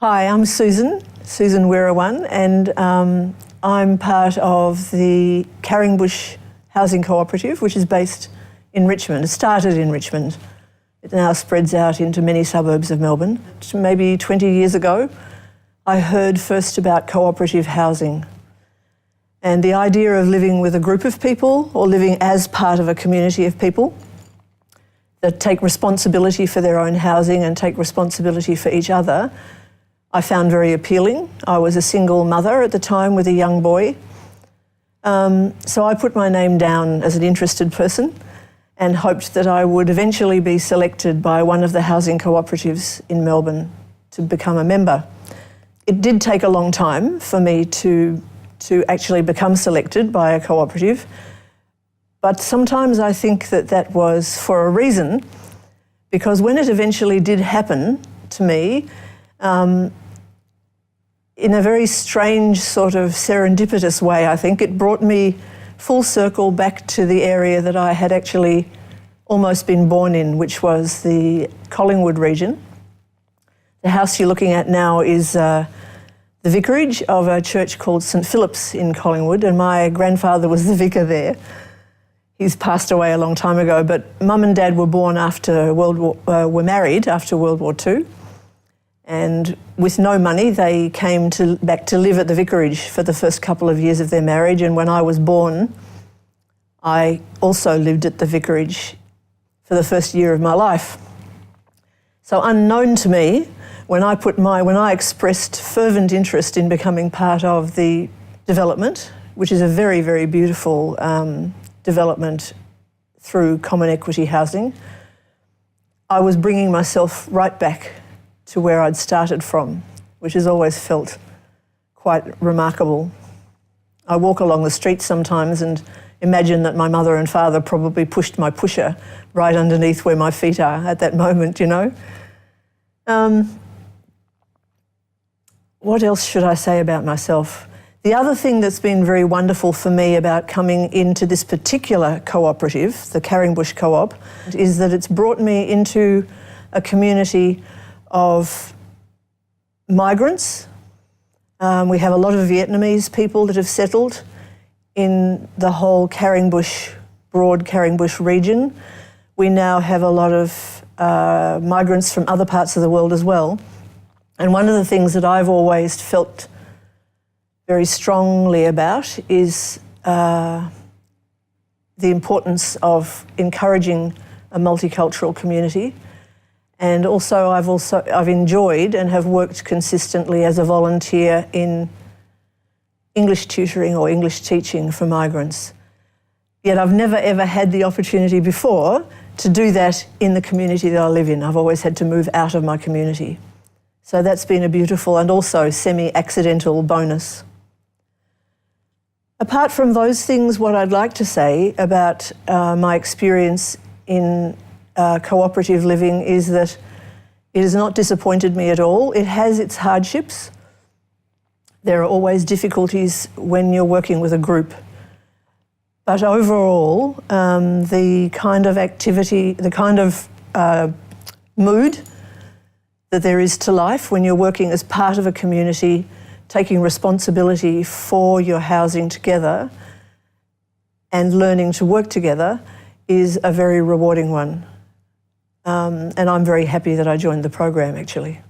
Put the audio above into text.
Hi, I'm Susan Wirawan, and I'm part of the Carringbush Housing Co-operative, which is based in Richmond. It started in Richmond. It now spreads out into many suburbs of Melbourne. Maybe 20 years ago, I heard first about cooperative housing and the idea of living with a group of people or living as part of a community of people that take responsibility for their own housing and take responsibility for each other. I found very appealing. I was a single mother at the time with a young boy. So I put my name down as an interested person and hoped that I would eventually be selected by one of the housing cooperatives in Melbourne to become a member. It did take a long time for me to actually become selected by a cooperative, but sometimes I think that was for a reason, because when it eventually did happen to me, in a very strange sort of serendipitous way, I think, it brought me full circle back to the area that I had actually almost been born in, which was the Collingwood region. The house you're looking at now is the vicarage of a church called St Philip's in Collingwood, and my grandfather was the vicar there. He's passed away a long time ago, but Mum and Dad were born after were married after World War II. And with no money, they came back to live at the vicarage for the first couple of years of their marriage. And when I was born, I also lived at the vicarage for the first year of my life. So unknown to me, when I expressed fervent interest in becoming part of the development, which is a very, very beautiful development through common equity housing, I was bringing myself right back to where I'd started from, which has always felt quite remarkable. I walk along the street sometimes and imagine that my mother and father probably pushed my pusher right underneath where my feet are at that moment, you know. What else should I say about myself? The other thing that's been very wonderful for me about coming into this particular cooperative, the Carringbush Co-op, is that it's brought me into a community of migrants. We have a lot of Vietnamese people that have settled in the whole broad Carringbush region. We now have a lot of migrants from other parts of the world as well. And one of the things that I've always felt very strongly about is the importance of encouraging a multicultural community. And also I've enjoyed and have worked consistently as a volunteer in English tutoring or English teaching for migrants. Yet I've never ever had the opportunity before to do that in the community that I live in. I've always had to move out of my community. So that's been a beautiful and also semi-accidental bonus. Apart from those things, what I'd like to say about my experience in cooperative living is that it has not disappointed me at all. It has its hardships. There are always difficulties when you're working with a group. But overall, the kind of activity, the kind of mood that there is to life when you're working as part of a community, taking responsibility for your housing together and learning to work together is a very rewarding one. And I'm very happy that I joined the program, actually.